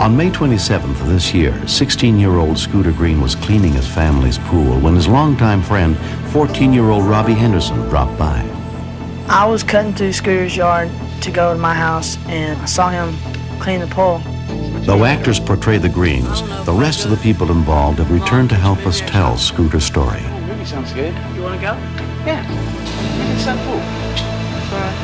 On May 27th of this year, 16-year-old Scooter Green was cleaning his family's pool when his longtime friend, 14-year-old Robbie Henderson, dropped by. I was cutting through Scooter's yard to go to my house, and I saw him clean the pool. Though actors portray the Greens, the rest of the people involved have returned to help us tell Scooter's story. Movie sounds good. You want to go? Yeah. It's so cool. All right.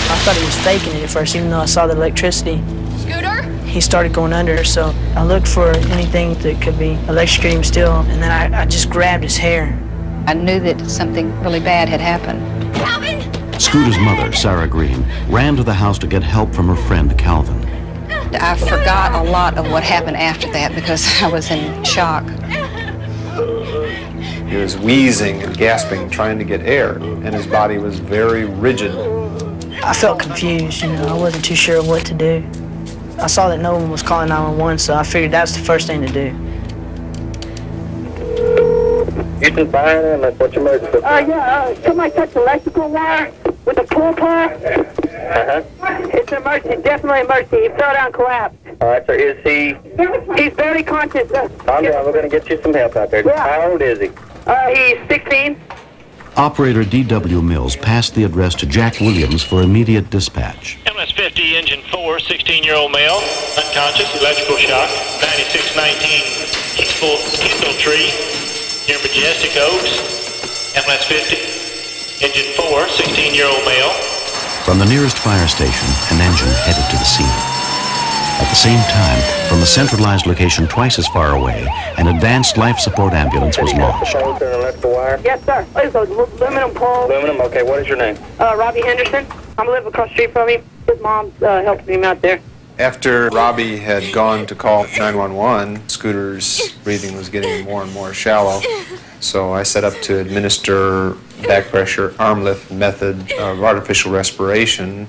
I thought he was faking it at first, even though I saw the electricity. Scooter? He started going under, so I looked for anything that could be electrocuting him still, and then I just grabbed his hair. I knew that something really bad had happened. Calvin! Scooter's mother, Sarah Green, ran to the house to get help from her friend, Calvin. I forgot a lot of what happened after that because I was in shock. He was wheezing and gasping, trying to get air, and his body was very rigid. I felt confused, you know, I wasn't too sure what to do. I saw that no one was calling 911, so I figured that's the first thing to do. Houston Fire, and what's your emergency? Somebody touched electrical wire with a pull car. It's an emergency, definitely emergency. He fell down, collapsed. All right, sir, is he? He's barely conscious. Calm down, we're going to get you some help out there. Yeah. How old is he? He's 16. Operator D.W. Mills passed the address to Jack Williams for immediate dispatch. MS-50, engine 4, 16-year-old male, unconscious, electrical shock, 9619 Kindle Tree, near Majestic Oaks. MS-50, engine 4, 16-year-old male. From the nearest fire station, an engine headed to the scene. At the same time, from a centralized location twice as far away, an advanced life support ambulance was launched. Yes, sir. It's a aluminum pole. Aluminum, okay, what is your name? Robbie Henderson. I'm living across the street from him. His mom's helping him out there. After Robbie had gone to call 911, Scooter's breathing was getting more and more shallow, so I set up to administer back pressure arm lift method of artificial respiration.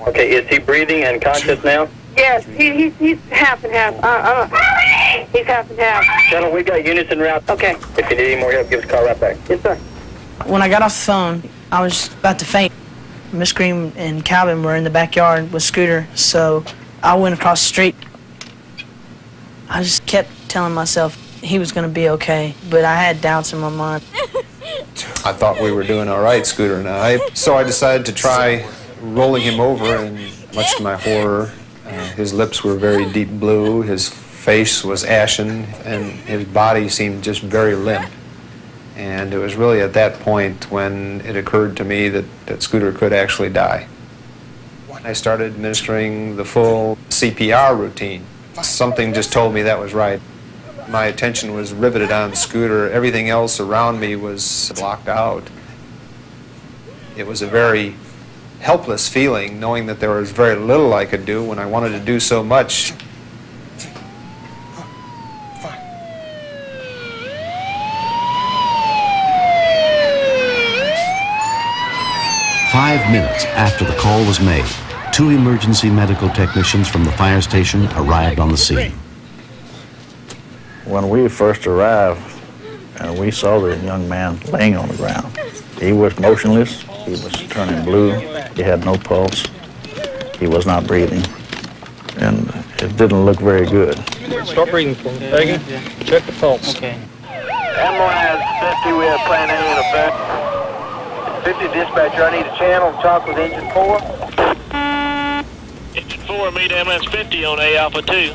Okay, is he breathing and conscious now? Yes, he's half and half. He's half and half. Gentlemen, we got units en route. Okay. If you need any more help, give us a call right back. Yes, sir. When I got off the phone, I was about to faint. Miss Green and Calvin were in the backyard with Scooter, so I went across the street. I just kept telling myself he was going to be okay, but I had doubts in my mind. I thought we were doing all right, Scooter and I, so I decided to try rolling him over, and much to my horror, his lips were very deep blue, his face was ashen, and his body seemed just very limp. And it was really at that point when it occurred to me that Scooter could actually die. I started administering the full CPR routine. Something just told me that was right. My attention was riveted on Scooter. Everything else around me was blocked out. It was a very helpless feeling, knowing that there was very little I could do when I wanted to do so much. Five minutes after the call was made, two emergency medical technicians from the fire station arrived on the scene. When we first arrived, we saw the young man laying on the ground. He was motionless, he was turning blue, he had no pulse, he was not breathing, and it didn't look very good. Start breathing for me, Peggy. Check the pulse. Okay. Ambulance 50, we have plan A in effect. 50 dispatcher, I need a channel to talk with engine 4. Engine 4, meet ambulance 50 on A Alpha 2.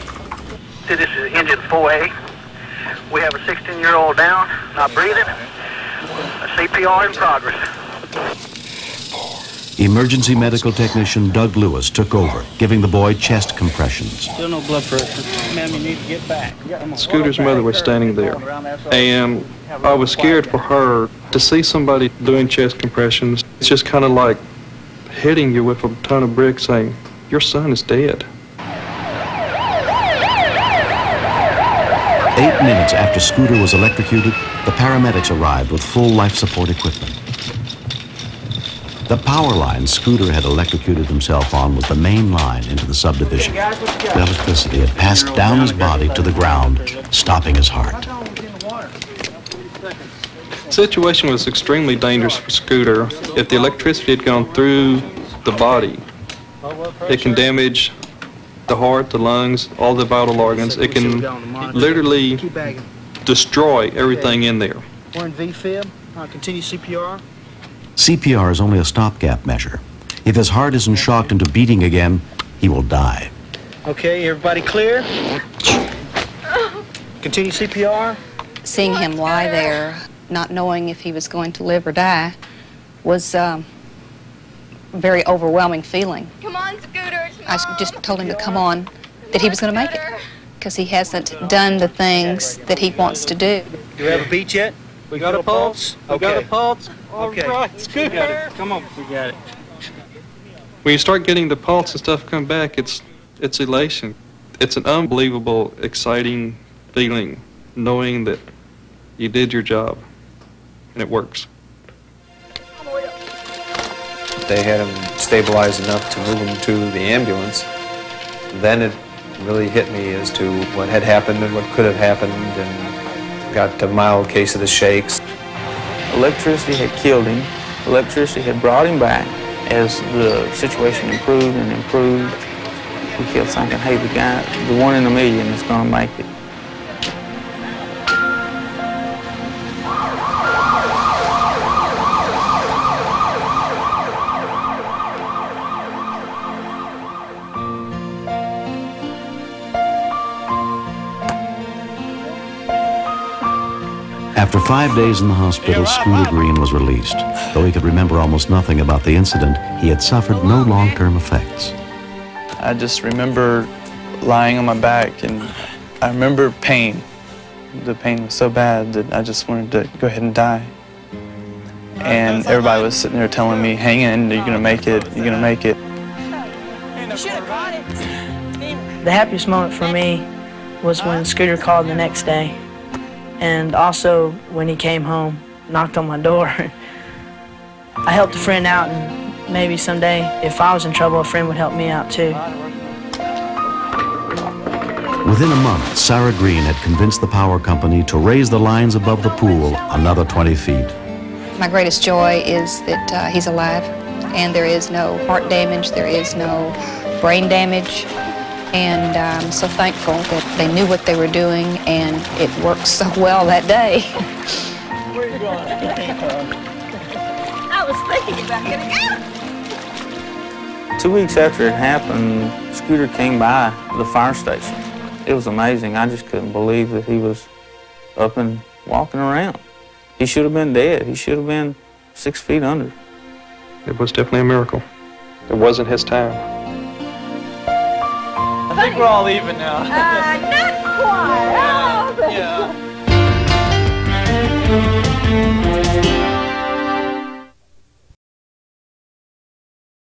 This is engine 4A. We have a 16-year-old down, not breathing. CPR in progress. Emergency medical technician Doug Lewis took over, giving the boy chest compressions. Still no blood pressure. Ma'am, you need to get back. Scooter's mother was standing there, and I was scared for her to see somebody doing chest compressions. It's just kind of like hitting you with a ton of bricks saying, your son is dead. 8 minutes after Scooter was electrocuted, the paramedics arrived with full life support equipment. The power line Scooter had electrocuted himself on was the main line into the subdivision. The electricity had passed down his body to the ground, stopping his heart. The situation was extremely dangerous for Scooter. If the electricity had gone through the body, it can damage the heart, the lungs, all the vital organs. It can literally destroy everything in there. We're in V-fib. Continue CPR. CPR is only a stopgap measure. If his heart isn't shocked into beating again, he will die. Okay, everybody clear? Continue CPR. Seeing him lie there, not knowing if he was going to live or die, was a very overwhelming feeling. Come on, Scooter. I just told him to come on, that he was going to make it, because he hasn't done the things that he wants to do. Do we have a beat yet? We got a pulse. We got a pulse. All Okay. right, Scooter. Come on. We got it. When you start getting the pulse and stuff come back, it's elation. It's an unbelievable, exciting feeling, knowing that you did your job and it works. They had him stabilized enough to move him to the ambulance. Then it really hit me as to what had happened and what could have happened, and got a mild case of the shakes. Electricity had killed him. Electricity had brought him back. As the situation improved and improved, we kept thinking, hey, the guy, the one in a million is going to make it. After 5 days in the hospital, Scooter Green was released. Though he could remember almost nothing about the incident, he had suffered no long-term effects. I just remember lying on my back, and I remember pain. The pain was so bad that I just wanted to go ahead and die. And everybody was sitting there telling me, hang in, you're gonna make it, you're gonna make it. The happiest moment for me was when Scooter called the next day, and also when he came home, knocked on my door. I helped a friend out, and maybe someday, if I was in trouble, a friend would help me out too. Within a month, Sarah Green had convinced the power company to raise the lines above the pool another 20 feet. My greatest joy is that he's alive, and there is no heart damage, there is no brain damage, and I'm so thankful that they knew what they were doing, and it worked so well that day. Where are you going? I was thinking about getting out. 2 weeks after it happened, Scooter came by the fire station. It was amazing. I just couldn't believe that he was up and walking around. He should have been dead. He should have been 6 feet under. It was definitely a miracle. It wasn't his time. I think we're all leaving now. No,